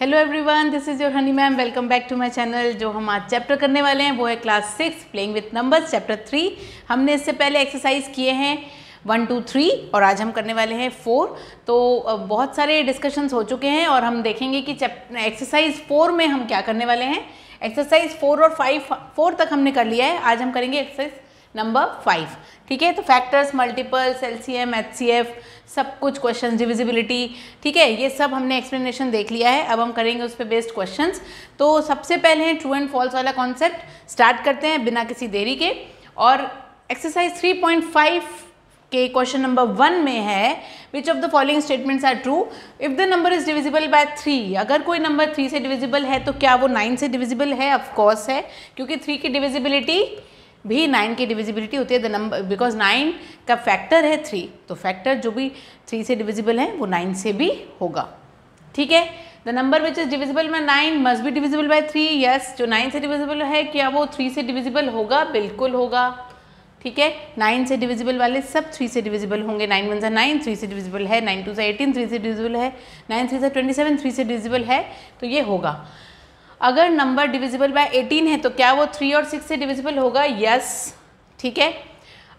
Hello everyone, this is your Honey ma'am. Welcome back to my channel. जो हम आज chapter करने वाले हैं वो है class 6 playing with numbers chapter 3। हमने इससे पहले एक्सरसाइज किए हैं 1, 2, 3 और आज हम करने वाले हैं 4। तो बहुत सारे डिस्कशंस हो चुके हैं और हम देखेंगे कि एक्सरसाइज 4 में हम क्या करने वाले हैं। एक्सरसाइज 4 और 4 तक हमने कर लिया है। आज हम करेंगे एक्सरसाइज नंबर 5। ठीक है, तो फैक्टर्स, मल्टीपल्स, एलसीएम, एचसीएफ, सब कुछ क्वेश्चन, डिविजिबिलिटी, ठीक है, ये सब हमने एक्सप्लेनेशन देख लिया है। अब हम करेंगे उस पर बेस्ड क्वेश्चंस। तो सबसे पहले है ट्रू एंड फॉल्स वाला कॉन्सेप्ट। स्टार्ट करते हैं बिना किसी देरी के। और एक्सरसाइज 3.5 के क्वेश्चन नंबर 1 में है which of the following statements are true if the number is divisible by 3। अगर कोई नंबर 3 से डिविजिबल है तो क्या वो 9 से डिविजिबल है? ऑफकोर्स है, क्योंकि 3 की डिविजिबिलिटी भी 9 की डिविजिबिलिटी होती है। द नंबर बिकॉज 9 का फैक्टर है 3, तो फैक्टर जो भी 3 से डिविजिबल है वो 9 से भी होगा। ठीक है, the number which is divisible bye 9 must be divisible by 3। Yes, जो 9 से डिविजिबल है क्या वो 3 से डिविजिबल होगा? बिल्कुल होगा। ठीक है, 9 से डिविजिबल वाले सब 3 से डिविजिबल होंगे। 9 1 से 9, 3 से डिविजिबल है। 9 2 से 18, 3 से डिविजिबल है। 9 3 से 27, 3 से डिविजिबल है, तो ये होगा। अगर नंबर डिविजिबल बाय 18 है तो क्या वो 3 और 6 से डिविजिबल होगा? यस। ठीक है,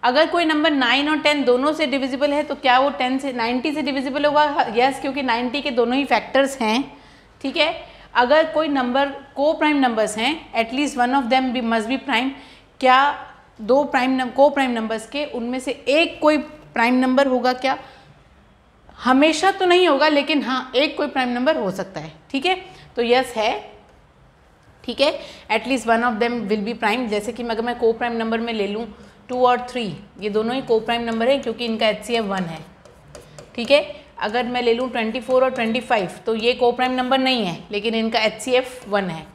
अगर कोई नंबर 9 और 10 दोनों से डिविजिबल है तो क्या वो 10 से 90 से डिविजिबल होगा? यस, क्योंकि 90 के दोनों ही फैक्टर्स हैं। ठीक है, अगर कोई नंबर को प्राइम नंबर्स हैं, at least one of them be must be prime. क्या दो को प्राइम नंबर्स के उनमें से एक कोई प्राइम नंबर होगा? क्या हमेशा तो नहीं होगा, लेकिन हाँ एक कोई प्राइम नंबर हो सकता है। ठीक है, तो यस है। ठीक है, at least one of them will be prime. जैसे कि अगर मैं को प्राइम नंबर में ले लूँ 2 और 3, ये दोनों ही को प्राइम नंबर है क्योंकि इनका एचसीएफ 1 है। ठीक है, अगर मैं ले लूँ 24 और 25 तो ये को प्राइम नंबर नहीं है, लेकिन इनका एचसीएफ 1 है।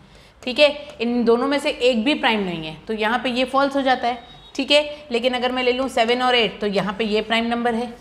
ठीक है, इन दोनों में से एक भी प्राइम नहीं है, तो यहाँ पे ये फॉल्स हो जाता है। ठीक है, लेकिन अगर मैं ले लूँ 7 और 8 तो यहाँ पे ये प्राइम नंबर है।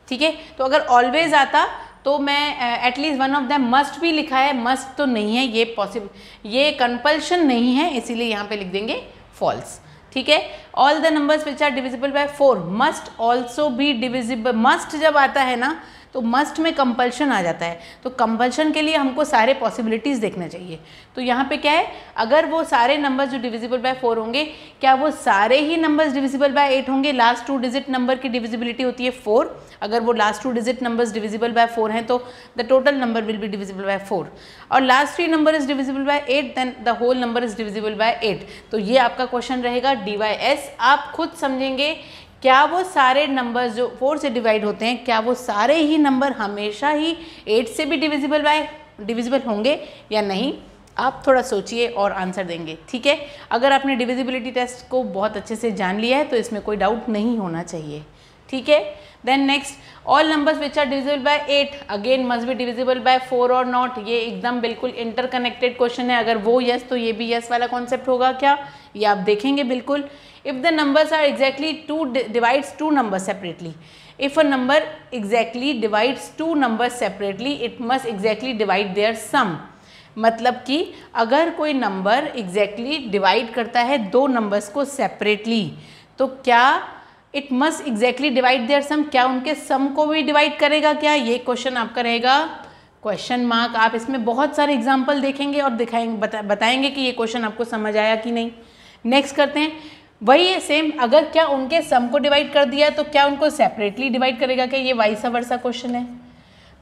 ठीक है, तो अगर ऑलवेज आता तो मैं at least one of them must भी लिखा है, मस्ट तो नहीं है, ये पॉसिबल, ये कंपल्शन नहीं है, इसीलिए यहाँ पे लिख देंगे फॉल्स। ठीक है, all the numbers which are divisible by 4 must also be divisible. Must जब आता है ना तो मस्ट में कंपल्शन आ जाता है, तो कंपल्शन के लिए हमको सारे पॉसिबिलिटीज़ देखना चाहिए। तो यहाँ पे क्या है, अगर वो सारे नंबर्स जो डिविजिबल बाय 4 होंगे, क्या वो सारे ही नंबर्स डिविजिबल बाय 8 होंगे? लास्ट 2 डिजिट नंबर की डिविजिबिलिटी होती है 4। अगर वो last 2 digit numbers divisible by 4 हैं तो the total number will be divisible by 4। और last 3 number is divisible by 8, then the whole number is divisible by 8। तो ये आपका क्वेश्चन रहेगा DYS। आप खुद समझेंगे क्या वो सारे नंबर्स जो 4 से डिवाइड होते हैं, क्या वो सारे ही नंबर हमेशा ही 8 से भी डिविजिबल होंगे या नहीं? आप थोड़ा सोचिए और आंसर देंगे। ठीक है, अगर आपने डिविजिबिलिटी टेस्ट को बहुत अच्छे से जान लिया है तो इसमें कोई डाउट नहीं होना चाहिए। ठीक है, then next, all numbers which are divisible by 8 again must be divisible by 4 और नॉट। ये एकदम बिल्कुल इंटरकनेक्टेड क्वेश्चन है। अगर वो यस तो ये भी यस वाला कॉन्सेप्ट होगा क्या, ये आप देखेंगे बिल्कुल। If the numbers are exactly 2 divides 2 numbers separately. If a number exactly divides 2 numbers separately it must exactly divide their sum. मतलब कि अगर कोई नंबर एग्जैक्टली डिवाइड करता है 2 नंबर्स को सेपरेटली तो क्या it must exactly divide their sum, क्या उनके सम को भी डिवाइड करेगा क्या? ये क्वेश्चन आपका रहेगा क्वेश्चन मार्क। आप इसमें बहुत सारे एग्जाम्पल देखेंगे और दिखाएंगे, बताएंगे कि ये क्वेश्चन आपको समझ आया कि नहीं। नेक्स्ट करते हैं, वही है सेम। अगर क्या उनके सम को डिवाइड कर दिया तो क्या उनको सेपरेटली डिवाइड करेगा क्या? ये वाइस वर्सा क्वेश्चन है।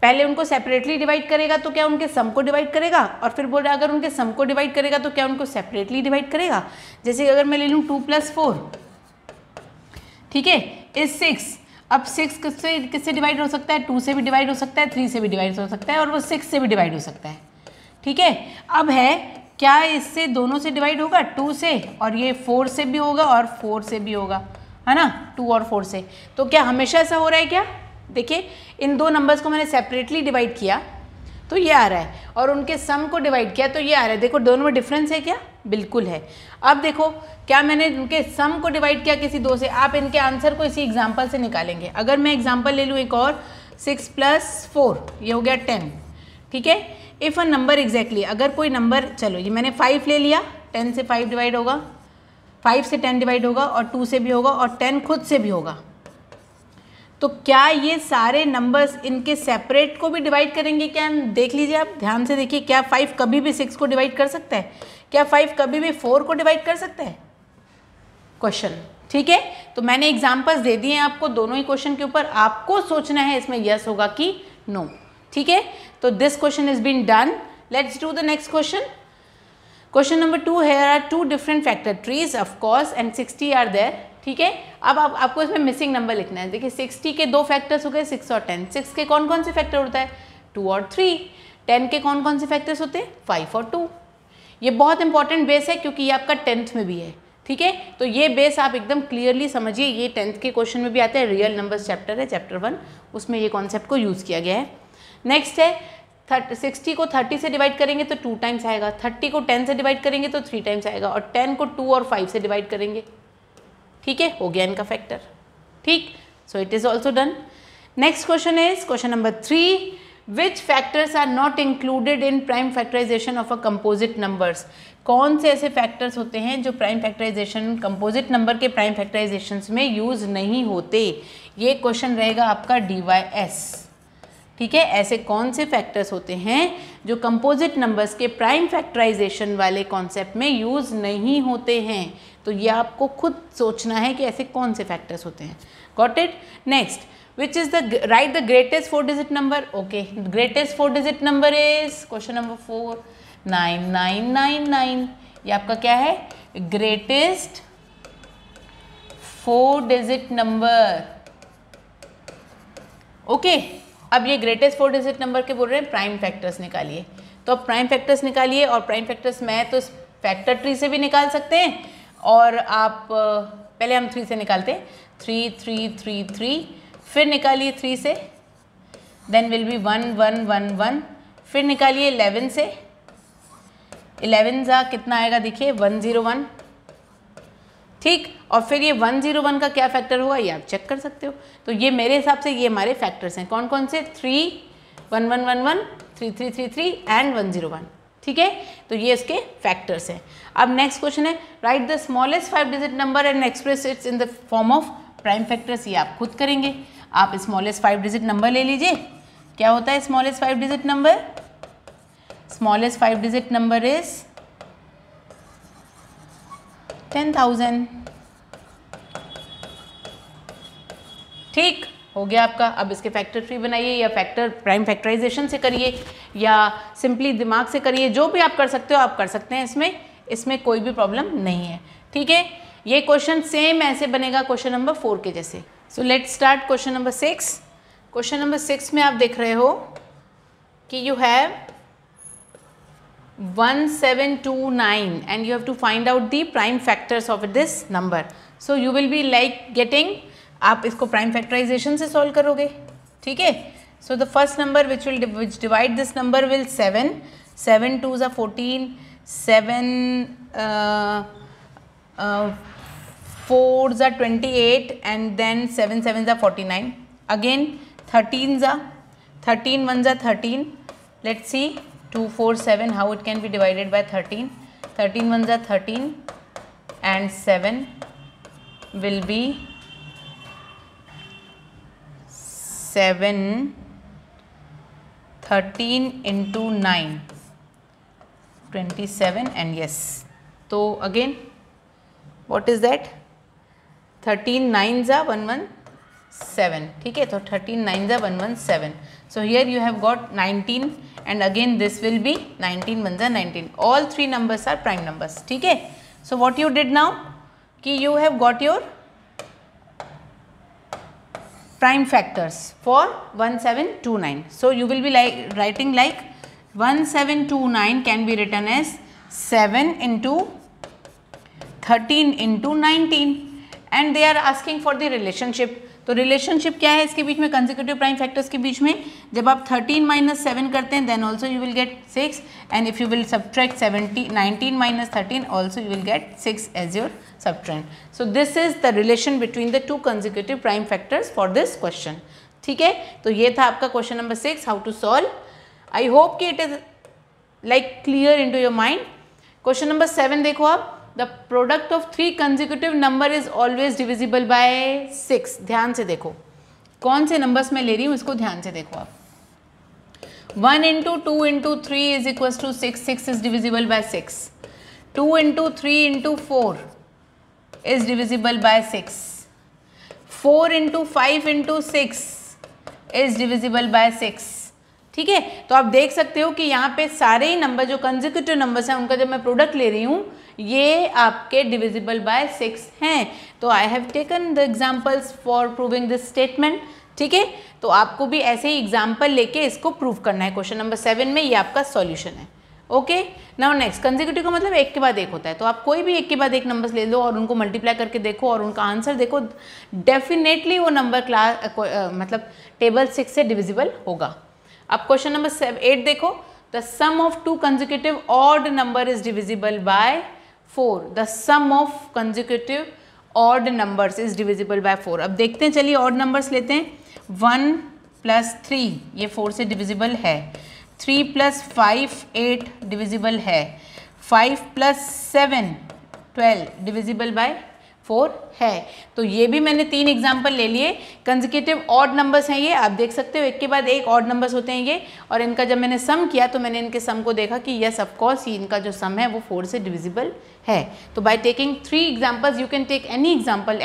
पहले उनको सेपरेटली डिवाइड करेगा तो क्या उनके सम को डिवाइड करेगा, और फिर बोल रहा अगर उनके सम को डिवाइड करेगा तो क्या उनको सेपरेटली डिवाइड करेगा। जैसे अगर मैं ले लूँ 2 + 4, ठीक है, इज 6। अब 6 किससे डिवाइड हो सकता है? 2 से भी डिवाइड हो सकता है, 3 से भी डिवाइड हो सकता है, और वो 6 से भी डिवाइड हो सकता है। ठीक है, अब है क्या इससे दोनों से डिवाइड होगा? 2 से, और ये 4 से भी होगा और 4 से भी होगा, है ना, 2 और 4 से। तो क्या हमेशा ऐसा हो रहा है क्या? देखिए, इन 2 नंबर्स को मैंने सेपरेटली डिवाइड किया तो ये आ रहा है, और उनके सम को डिवाइड किया तो ये आ रहा है। देखो दोनों में डिफरेंस है क्या? बिल्कुल है। अब देखो, क्या मैंने उनके सम को डिवाइड किया किसी 2 से? आप इनके आंसर को इसी एग्जाम्पल से निकालेंगे। अगर मैं एग्जाम्पल ले लूँ एक और, 6 + 4, ये हो गया 10। ठीक है, इफ़ अ नंबर एग्जैक्टली, अगर कोई नंबर, चलो ये मैंने 5 ले लिया, 10 से 5 डिवाइड होगा, 5 से 10 डिवाइड होगा, और 2 से भी होगा, और 10 खुद से भी होगा। तो क्या ये सारे नंबर्स इनके सेपरेट को भी डिवाइड करेंगे क्या? देख लीजिए आप, ध्यान से देखिए, क्या 5 कभी भी 6 को डिवाइड कर सकता है? क्या 5 कभी भी 4 को डिवाइड कर सकता है? क्वेश्चन, ठीक है। तो मैंने एग्जांपल्स दे दिए हैं आपको दोनों ही क्वेश्चन के ऊपर, आपको सोचना है इसमें यस होगा कि नो, ठीक है। तो this question is been done. Let's do the next question. Question number 2, here are 2 different factor trees of course and 60 are there, ठीक है। अब आपको इसमें मिसिंग नंबर लिखना है। देखिए 60 के 2 फैक्टर्स हो गए, 6 और 10। 6 के कौन कौन से फैक्टर होता है? 2 और 3। 10 के कौन कौन से फैक्टर्स होते हैं? 5 और 2। ये बहुत इंपॉर्टेंट बेस है क्योंकि ये आपका 10th में भी है, ठीक है। तो ये बेस आप एकदम क्लियरली समझिए, ये 10th के क्वेश्चन में भी आता है, रियल नंबर्स चैप्टर है, चैप्टर 1, उसमें ये कॉन्सेप्ट को यूज़ किया गया है। नेक्स्ट है 60 को 30 से डिवाइड करेंगे तो 2 टाइम्स आएगा, 30 को 10 से डिवाइड करेंगे तो 3 टाइम्स आएगा, और 10 को 2 और 5 से डिवाइड करेंगे, ठीक है, हो गया इनका फैक्टर, ठीक। So it is also done. Next question is question number 3, which factors are not included in prime factorization of a composite numbers? कौन से ऐसे फैक्टर्स होते हैं जो प्राइम फैक्टराइजेशन, कंपोजिट नंबर के प्राइम फैक्टराइजेशन में यूज़ नहीं होते? ये क्वेश्चन रहेगा आपका DYS, ठीक है। ऐसे कौन से फैक्टर्स होते हैं जो कंपोजिट नंबर्स के प्राइम फैक्टराइजेशन वाले कॉन्सेप्ट में यूज़ नहीं होते हैं? तो ये आपको खुद सोचना है कि ऐसे कौन से फैक्टर्स होते हैं। Got it? Next, which is the right the greatest 4 digit number? Okay, greatest 4 digit number is question number 4, 9999। ये आपका क्या है? Greatest 4 digit number, okay. अब ये ग्रेटेस्ट 4 डिजिट नंबर के बोल रहे हैं प्राइम फैक्टर्स निकालिए। तो अब प्राइम फैक्टर्स निकालिए, और प्राइम फैक्टर्स मैं तो फैक्टर ट्री से भी निकाल सकते हैं, और आप पहले हम 3 से निकालते हैं, 3 3 3 3, फिर निकालिए 3 से, देन विल बी 1 1 1 1, फिर निकालिए 11 से, 11 जा कितना आएगा देखिए 101, ठीक। और फिर ये 101 का क्या फैक्टर होगा ये आप चेक कर सकते हो। तो ये मेरे हिसाब से ये हमारे फैक्टर्स हैं, कौन कौन से? 3 1 1 1 1, 3 3 3 3 एंड 101, ठीक है। तो ये इसके फैक्टर्स हैं। अब नेक्स्ट क्वेश्चन है, right the smallest 5 digit number and express it's in the form of prime factors. ये आप खुद करेंगे। आप स्मॉलेस्ट 5 डिजिट नंबर ले लीजिए। क्या होता है smallest 5 digit number? Smallest 5 digit number is 10,000, ठीक हो गया आपका। अब इसके फैक्टर ट्री बनाइए, या फैक्टर प्राइम फैक्टराइजेशन से करिए, या सिंपली दिमाग से करिए, जो भी आप कर सकते हो आप कर सकते हैं, इसमें कोई भी प्रॉब्लम नहीं है, ठीक है। ये क्वेश्चन सेम ऐसे बनेगा क्वेश्चन नंबर 4 के जैसे। So let's start question number 6। Question number 6 में आप देख रहे हो कि you have 1729 and you have to find out the prime factors of this number. So you will be like getting, आप इसको प्राइम फैक्टराइजेशन से सॉल्व करोगे, ठीक है। So the first number which divide this number will 7, 7 2s are 14, 7 4s are 28, and then 7 7s are 49. Again 13s are 13 1s are 13. Let's see 2 4 7 how it can be divided by 13. 13 1s are 13 and 7 will be 7 13 into 9 27 and yes. So again what is that? 13 9s are 117, ठीक है। तो 13 9s are 117. So here you have got 19 and again this will be 19 1s are 19. All three numbers are prime numbers, ठीक है। So what you did now कि you have got your prime factors for 1729. So you will be like writing like 1729 can be written as 7 into 13 into 19 and they are asking for the relationship. तो relationship क्या है इसके बीच में, consecutive prime factors के बीच में? जब आप 13 minus 7 करते हैं then also you will get 6 and if you will subtract 19 minus 13 also you will get 6 as your subtrahend. So this is the relation between the two consecutive prime factors for this question. ठीक है, तो ये था आपका question number 6 how to solve. I hope कि it is like clear into your mind. Question number 7 देखो आप. The product of 3 consecutive number is always divisible by 6. ध्यान से देखो, कौन से नंबर्स मैं ले रही हूँ इसको ध्यान से देखो आप। 1 into 2 into 3 is equals to 6. 6 is divisible by 6. 2 into 3 into 4 is divisible by 6. 4 into 5 into 6 is divisible by 6. ठीक है, तो आप देख सकते हो कि यहाँ पे सारे ही नंबर जो कंसेक्यूटिव नंबर्स हैं उनका जब मैं प्रोडक्ट ले रही हूँ ये आपके डिविजिबल बाय 6 हैं। तो I have taken the examples for proving this statement. ठीक है, तो आपको भी ऐसे ही एग्जाम्पल लेके इसको प्रूव करना है। क्वेश्चन नंबर 7 में ये आपका सॉल्यूशन है। ओके, नाउ नेक्स्ट, कंसेक्यूटिव का मतलब एक के बाद एक होता है, तो आप कोई भी एक के बाद एक नंबर्स ले लो और उनको मल्टीप्लाई करके देखो और उनका आंसर देखो, डेफिनेटली वो नंबर मतलब टेबल 6 से डिविजिबल होगा। अब क्वेश्चन नंबर 8 देखो, the sum of 2 consecutive odd number is divisible by 4। The sum of consecutive odd numbers is divisible by 4। अब देखते हैं, चलिए ऑड नंबर्स लेते हैं। 1 + 3 ये 4 से डिविजिबल है। 3 + 5 8 डिविजिबल है। 5 + 7 12 डिविजिबल बाय 4 है। तो ये भी मैंने 3 एग्जाम्पल ले लिए। कंसेक्यूटिव ऑड नंबर्स हैं ये, आप देख सकते हो एक के बाद एक ऑड नंबर्स होते हैं ये, और इनका जब मैंने सम किया तो मैंने इनके सम को देखा कि यस ऑफ कोर्स इनका जो सम है वो 4 से डिविजिबल है। तो by taking 3 examples you can take any example,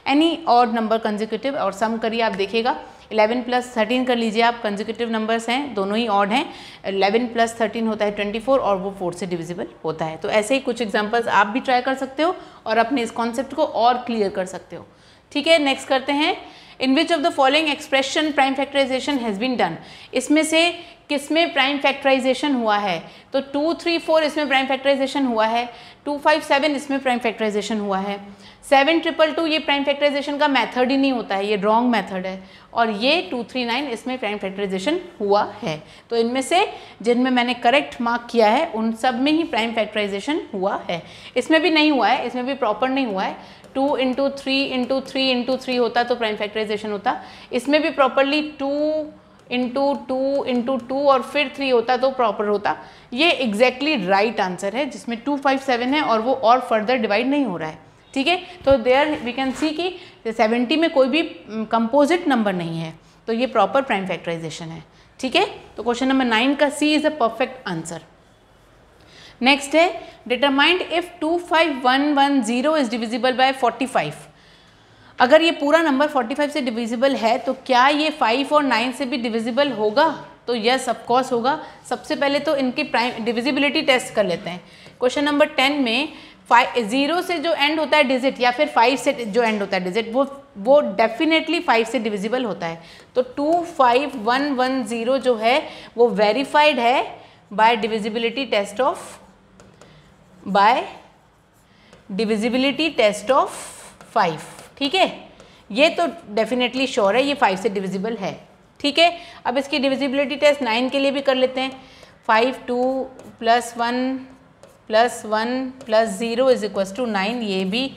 any odd number consecutive और सम करिए, आप देखिएगा। 11 + 13 कर लीजिए आप, कंसेक्यूटिव नंबर्स हैं, दोनों ही ऑड हैं। 11 + 13 होता है 24 और वो 4 से डिविजिबल होता है। तो ऐसे ही कुछ एग्जांपल्स आप भी ट्राई कर सकते हो और अपने इस कॉन्सेप्ट को और क्लियर कर सकते हो। ठीक है, नेक्स्ट करते हैं। In which of the following expression prime factorization has been done. इसमें से किसमें प्राइम फैक्टराइजेशन हुआ है? तो 2 3 4 इसमें प्राइम फैक्टराइजेशन हुआ है। 2 5 7 इसमें प्राइम फैक्टराइजेशन हुआ है। 7 2 2 ये प्राइम फैक्टराइजेशन का मेथड ही नहीं होता है, ये रॉन्ग मेथड है। और ये 2 3 9 इसमें प्राइम फैक्टराइजेशन हुआ है। तो इनमें से जिनमें मैंने करेक्ट मार्क किया है उन सब में ही प्राइम फैक्टराइजेशन हुआ है। इसमें भी नहीं हुआ है, इसमें भी प्रॉपर नहीं हुआ है। 2 × 3 × 3 × 3 होता तो प्राइम फैक्टराइजेशन होता। इसमें भी प्रॉपरली 2 × 2 × 2 और फिर 3 होता तो प्रॉपर होता। ये एग्जैक्टली राइट आंसर है जिसमें 2 5 7 है और वो और फर्दर डिवाइड नहीं हो रहा है। ठीक है, तो देयर वी कैन सी कि 70 में कोई भी कंपोजिट नंबर नहीं है, तो ये प्रॉपर प्राइम फैक्टराइजेशन है। ठीक है, तो क्वेश्चन नंबर 9 का C is a perfect answer. Next है, determined if 25110 is divisible by 45। अगर ये पूरा नंबर 45 से डिविजिबल है तो क्या ये 5 और 9 से भी डिविजिबल होगा? तो यस ऑफ कोर्स होगा। सबसे पहले तो इनकी प्राइम डिविजिबिलिटी टेस्ट कर लेते हैं। क्वेश्चन नंबर 10 में 0 से जो एंड होता है डिजिट या फिर 5 से जो एंड होता है डिजिट वो डेफिनेटली 5 से डिविजिबल होता है। तो 25110 जो है वो वेरीफाइड है बाय डिविजिबिलिटी टेस्ट ऑफ 5। ठीक है, ये तो डेफिनेटली श्योर है, ये 5 से डिविजिबल है। ठीक है, अब इसकी डिविजिबिलिटी टेस्ट 9 के लिए भी कर लेते हैं। 5 2 + 1 + 1 + 0 = 9। ये भी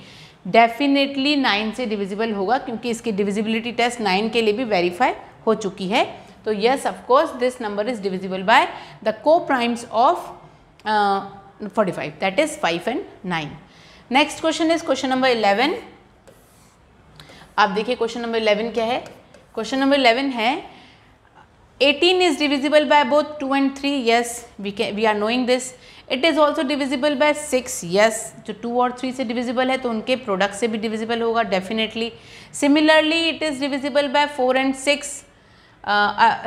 डेफिनेटली 9 से डिविजिबल होगा क्योंकि इसकी डिविजिबिलिटी टेस्ट 9 के लिए भी वेरीफाई हो चुकी है। तो yes of course this number is divisible by the coprimes of 45, that is 5 and 9। Next question is question number 11। आप देखिए क्वेश्चन नंबर 11 क्या है। क्वेश्चन नंबर 11 है 18 is divisible by both 2 and 3. Yes, we are knowing this. It is also divisible by 6. Yes, जो 2 और 3 से divisible है तो उनके प्रोडक्ट से भी divisible होगा definitely. Similarly, it is divisible by 4 and 6.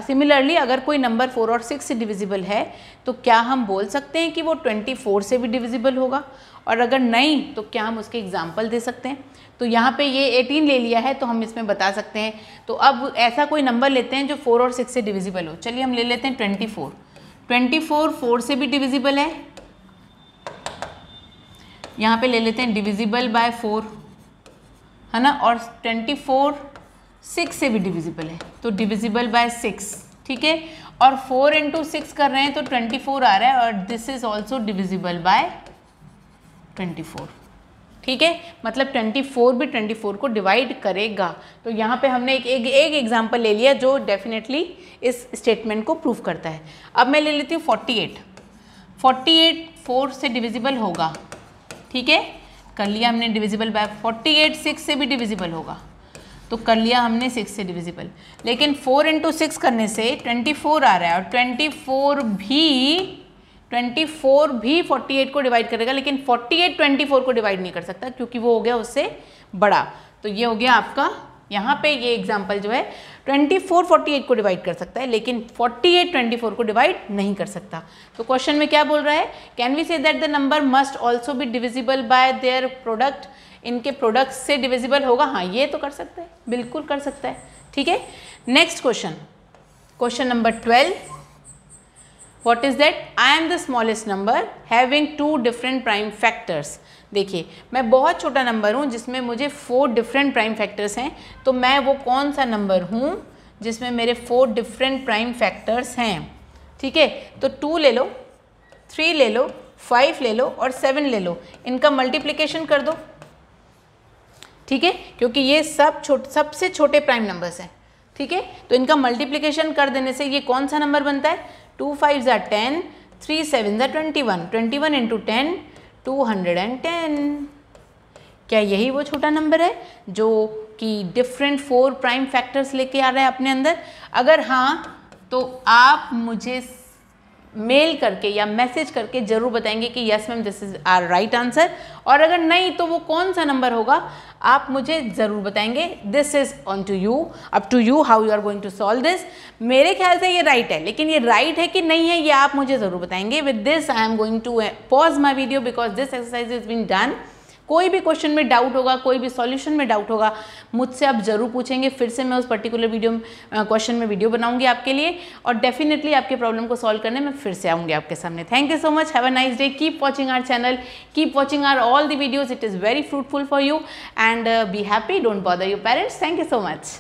Similarly अगर कोई नंबर 4 और 6 से डिविजिबल है तो क्या हम बोल सकते हैं कि वो 24 से भी डिविजिबल होगा? और अगर नहीं तो क्या हम उसके एग्जाम्पल दे सकते हैं? तो यहाँ पे ये 18 ले लिया है तो हम इसमें बता सकते हैं। तो अब ऐसा कोई नंबर लेते हैं जो 4 और 6 से डिविजिबल हो। चलिए हम ले लेते हैं 24। 24 4 से भी डिविजिबल है, यहाँ पे ले लेते हैं डिविजिबल बाय 4, है ना। और 24 6 से भी डिविजिबल है तो डिविजिबल बाय 6। ठीक है, और 4 × 6 कर रहे हैं तो 24 आ रहा है और this is also divisible by 24। ठीक है, मतलब 24 भी 24 को डिवाइड करेगा। तो यहाँ पे हमने एक एग्जाम्पल ले लिया जो डेफिनेटली इस स्टेटमेंट को प्रूव करता है। अब मैं ले लेती हूँ 48। 48 4 से डिविजिबल होगा। ठीक है, कर लिया हमने डिविजिबल बाय। 48 6 से भी डिविजिबल होगा। तो कर लिया हमने 6 से डिविजिबल। लेकिन 4 इंटू 6 करने से 24 आ रहा है, और 24 भी 48 को डिवाइड करेगा, लेकिन 48 24 को डिवाइड नहीं कर सकता क्योंकि वो हो गया उससे बड़ा। तो ये हो गया आपका, यहाँ पे ये एग्जाम्पल जो है 24 48 को डिवाइड कर सकता है, लेकिन 48 24 को डिवाइड नहीं कर सकता। तो क्वेश्चन में क्या बोल रहा है, can we say that the number must also be divisible by their product, इनके प्रोडक्ट से डिविजिबल होगा। हाँ, ये तो कर सकता है, बिल्कुल कर सकता है। ठीक है, next question, question number 12, what is that, I am the smallest number having 2 different prime factors. देखिए, मैं बहुत छोटा नंबर हूँ जिसमें मुझे 4 डिफरेंट प्राइम फैक्टर्स हैं, तो मैं वो कौन सा नंबर हूँ जिसमें मेरे 4 डिफरेंट प्राइम फैक्टर्स हैं। ठीक है, तो 2 ले लो, 3 ले लो, 5 ले लो और 7 ले लो, इनका मल्टीप्लिकेशन कर दो। ठीक है, क्योंकि ये सब सबसे छोटे प्राइम नंबर्स हैं। ठीक है, तो इनका मल्टीप्लिकेशन कर देने से ये कौन सा नंबर बनता है, 2 5 ज़ा 10, 3 7 ज़ा 21, 21 इंटू 10 210। क्या यही वो छोटा नंबर है जो कि डिफरेंट 4 प्राइम फैक्टर्स लेके आ रहा है अपने अंदर? अगर हाँ, तो आप मुझे मेल करके या मैसेज करके ज़रूर बताएंगे कि yes ma'am this is our right answer, और अगर नहीं तो वो कौन सा नंबर होगा आप मुझे ज़रूर बताएंगे। This is on to you, up to you how you are going to solve this. मेरे ख्याल से ये राइट है, लेकिन ये राइट है कि नहीं है ये आप मुझे ज़रूर बताएंगे। With this I am going to pause my video because this exercise is been done. कोई भी क्वेश्चन में डाउट होगा, कोई भी सॉल्यूशन में डाउट होगा, मुझसे आप ज़रूर पूछेंगे। फिर से मैं उस पर्टिकुलर वीडियो क्वेश्चन में वीडियो बनाऊंगी आपके लिए, और डेफिनेटली आपके प्रॉब्लम को सॉल्व करने में फिर से आऊँगी आपके सामने। Thank you so much, have a nice day, keep watching our channel, keep watching our all the videos, it is very fruitful for you, and be happy, don't bother your parents. Thank you so much.